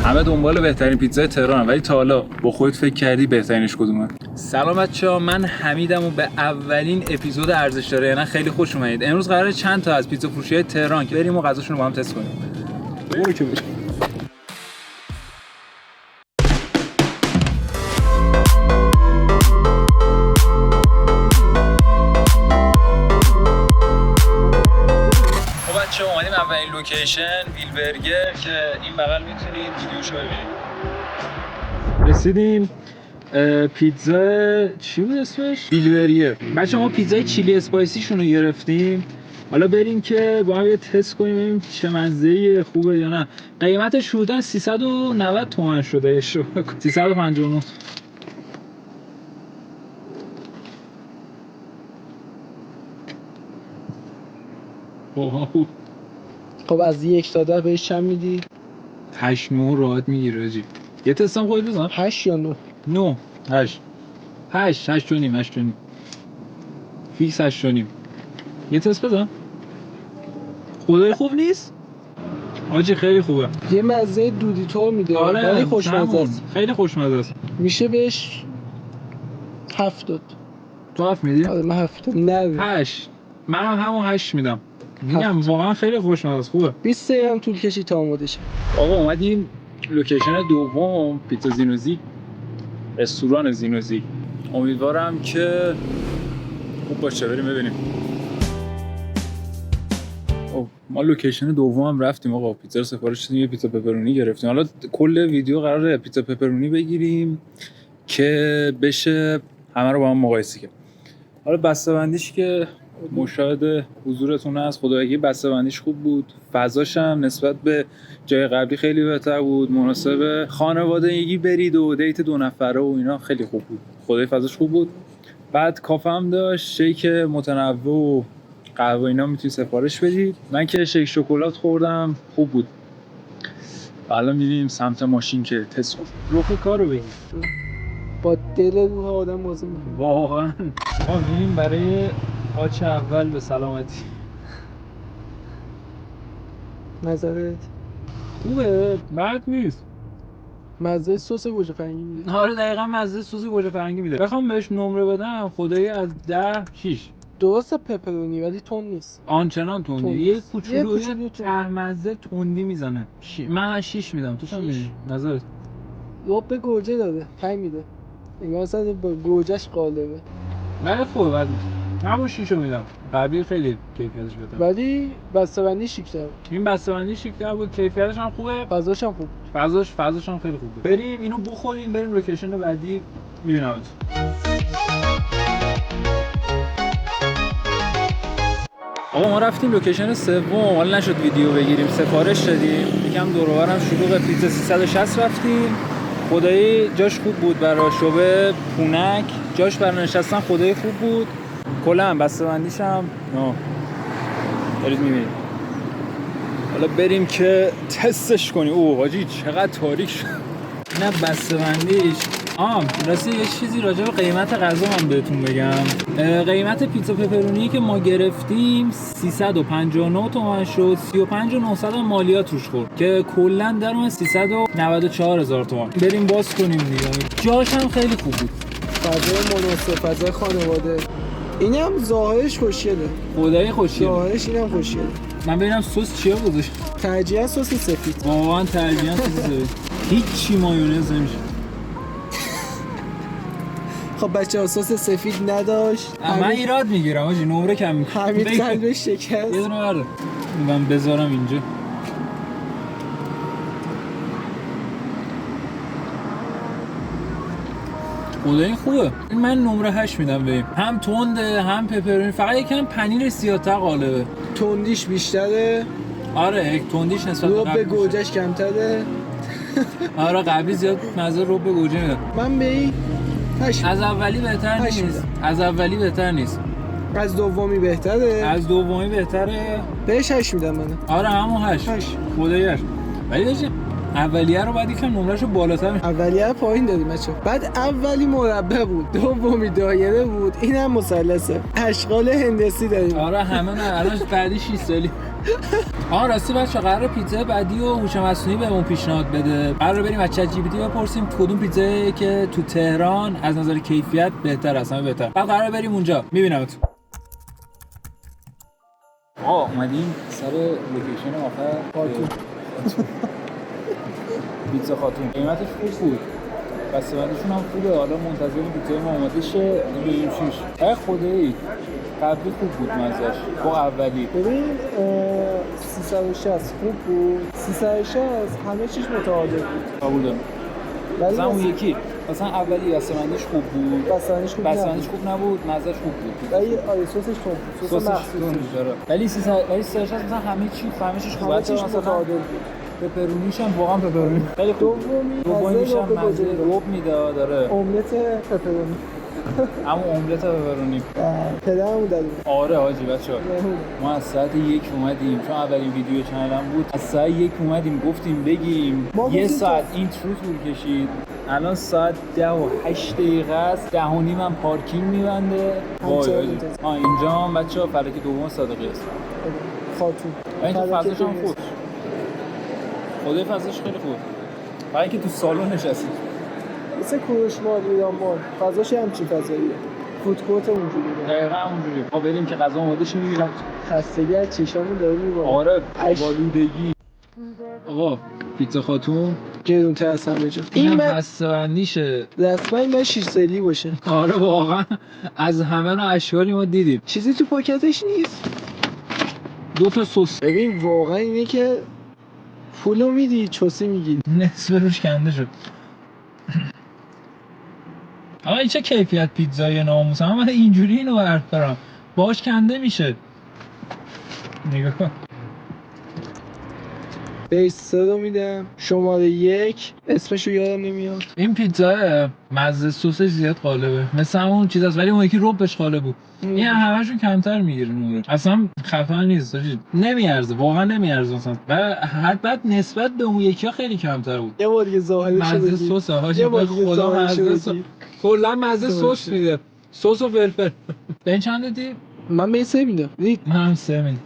همه دنبال بهترین پیتزای تهران، ولی تا حالا با خودت فکر کردی بهترینش کدومه؟ سلام بچه‌ها، من حمیدم و به اولین اپیزود ارزش داره یعنی خیلی خوش اومدید. امروز قراره چند تا از پیتزا فروشی‌های تهران که بریم و غذاشون رو با هم تست کنیم. اومدیم اولین لوکیشن ویلبرگر که این بغل میتونید ویدیوشو ببینید. رسیدیم. پیتزا چی بود اسمش؟ ویلبرگر. بچه ما پیتزای چیلی اسپایسیشون رو گرفتیم. حالا بریم که با هم یه تست کنیم ببینیم چه مزه‌ای خوبه یا نه. قیمتش حدوداً 390 تومن شده. 359. خب از 1 تا 10 بهش چند میدی؟ 8 9 راحت میگیره جی. یه تستم خودت بزن. 8 یا 9؟ 9 8 و نیم فیکس 8 و نیم. یه تست بزن. خدای خوب نیست؟ آجی خیلی خوبه. یه مزه دودی طور میده. آره خیلی خوشمزه است. خیلی خوشمزه است. میشه بهش 7 داد. تو 7 میدی؟ آره من 7 نه 8. من همون 8 میدم. میگم واقعا خیلی خوشمزه است. خوبه. 20 دقیقه هم طول کشید تا آماده شه. آقا اومدیم لوکیشن دوم پیتزا زینوزی، رستوران زینوزی. امیدوارم که خوب باشه. بریم ببینیم. ما لوکیشن دوم رفتیم آقا، پیتزا رو سفارش دادیم، یه پیتزا پپرونی گرفتیم. حالا کل ویدیو قراره پیتزا پپرونی بگیریم که بشه همه رو با هم مقایسه کنیم. حالا بسته‌بندیش که مشاهده حضورتون هست، خدایگی بسته‌بندیش خوب بود، فضاش هم نسبت به جای قبلی خیلی بهتر بود، مناسب خانوادگی برید و دیت 2 نفره و اینا خیلی خوب بود. خدای فضاش خوب بود. بعد کافه هم داشت، شیک متنوع و قهوه اینا میتونی سفارش بدید. من که شیک شکلات خوردم، خوب بود. الان میریم سمت ماشین که تست رخ کارو بگیم. با دل روح آدم بازی میکنه واقعا. ما میریم برای آچ اول به سلامتی. نظرت؟ خوبه، بد نیست. مزه سس گوجه فرنگی میده. آره دقیقاً مزه سس گوجه فرنگی میده. بخوام بهش نمره بدم خدایی از 10 6. درسته پپرونی ولی تون نیست. آنچنان تندی. یه کوچولو مزه تندی میزنه. من 6 میدم. تو چند میدی؟ نظرت؟ رب گوجه داره. 5 میده. انگار اصلا با گوجهش قالبه. نه خوبه بعد همون 6 رو میدم. قبلی خیلی کیفیتش بهتره. ولی بسته‌بندی شیک‌تر بود. این بسته‌بندی شیک‌تر بود، کیفیتش هم خوبه. فضاش هم خوب. فضاش هم خیلی خوبه. بریم اینو بخوریم، بریم لوکیشن بعدی میبینمت. آقا ما رفتیم لوکیشن سوم، حالا نشد ویدیو بگیریم، سفارش دادیم. یکم دور و برم شلوغ. پیتزا 360 رفتیم. خدایی جاش خوب بود برای شعبه پونک، جاش برای نشستن خدایی خوب بود. کلا بسته‌بندیش هم دارید می‌بینید. حالا بریم که تستش کنیم. اوه حاجی چقدر تاریک شد. نه بسته‌بندیش. راستی یه چیزی راجع به قیمت غذا من بهتون بگم. قیمت پیتزا پپرونی که ما گرفتیم 359 تومن شد. 35900 هم مالیات روش خورد که کلا در اون 394000 تومن. بریم باز کنیم دیگه. جاش هم خیلی خوب بود. فضای مناسب، فضای خانواده. اینم ظاهرش خوشگله. خدای خوشگله. ظاهرش اینم خوشگله. من ببینم سس چیه گذاشت. ترجیحاً سس سفید. واقعا ترجیحاً سس سفید. هیچی مایونز نمیشه. خب بچه‌ها سس سفید نداشت. من ایراد میگیرم آجی، نمره کم میکنم. حمید قلبش شکست. یه دونه برده من بذارم اینجا. خدایی خوبه. من نمره 8 میدم بهیم. هم تنده هم پپرونی، فقط یکم پنیر سیاه‌تر قالبه. تندیش بیشتره. آره تندیش نسبت به رب گوجهش کمتره. آره قبلی زیاد مزه رب گوجه میداد. من به این 8 از اولی بهتر نیست. از دومی بهتره. بهش 8 میدم من. آره همون 8. خدایی 8. ولی بچه اولیه رو باید یکم نمرهشو بالاتر میشه. اولیه رو پایین دادیم بچه. بعد اولی مربع بود، دومی دایره بود، اینم مثلثه. اشغال هندسی داریم. آره همه نه الان بعدی 6 سالی. آها راستی بچه قرار پیتزا بعدی و هوش مصنوعی بهمون پیشنهاد بده. قرار بریم از چت جی پی تی بپرسیم کدوم پیتزایی که تو تهران از نظر کیفیت بهتر است، همه بهتر. بعد قرار بریم اونجا. میبینمتون. اومدیم سر لوکیشن آخر خاتون. پیتزا خاتون. قیمتش خوب بود. بسته‌بندیشون هم خوبه. حالا منتظریم پیتزای ما اومده شه. بریم شیش. خدایی قبلی خوب بود مزه‌اش. با اولی. ببین 360 خوب بود. 360 همه چیش متعادل بود. قبول دارم. ولی مثلا اون یکی مثلا اولی بسته‌بندیش خوب بود. بسته‌بندیش خوب نبود، مزه‌اش خوب بود. ولی آره سسش تند بود. سس مخصوصی داره. ولی 360 مثلا همه چیش خوبه. همه چیش متعادل بود. پپرونیش هم واقعا پپرونی خیلی خوب. دومیش هم مزه رب میداد. داره املت پپرونی. همون املت پپرونی پدرمون داد. آره حاجی بچه‌ها ما از ساعت 1 اومدیم چون اولین ویدیو چنلم بود. از ساعت 1 اومدیم گفتیم بگیم یه ساعت اینترو طول کشید. الان ساعت 10 و 8 دقیقه است. 10 و نیم هم پارکینگ میبنده. وای اینجا هم بچه‌ها فلک دوم صادقی است. خاتون. این تو فضاش هم خوب. خدای فضاش خیلی خوب. برای اینکه تو سالن نشستید. مثل کوروش مال ایران مال. فضاش هم چی فضاییه. فود کورت اونجوریه. دقیقاً اونجوریه. ما بریم که غذا اوماده شه میگیرم. خستگی از چشامون داره میباره. آره بالودگی. آقا پیتزا خاتون گرونتر از همه جا. این بسته‌بندیشه. رسما این 6 سالی باشه. آره واقعا از همه نوع اشکالی ما دیدیم. چیزی تو پاکتش نیست. 2 تا سس. ببین واقعا اینه که پولو میدی چوسی میگی. نصف روش کنده شد. آقا این چه کیفیت پیتزای ناموسم. من اینجوری اینو بردارم باش کنده میشه. نگاه کن. بیس رو میدم شماره 1 اسمشو یادم نمیاد. این پیتزا مزه سسش زیاد قالبه مثل همون چیز است ولی اون یکی ربش قالب بود. این همه‌شون کمتر میگیره نوره. اصلا خفن نیست. نمیارزه واقعا نمیارزه اصلا. و حد نسبت به اون یکی ها خیلی کمتر بود. یه بار دیگه ظاهرش رو مزه سس حاجی خدا مزه کلا مزه سس میده. سس و فلفل. به این چند دادی؟ من به 3 میدم. من هم 3 میدم.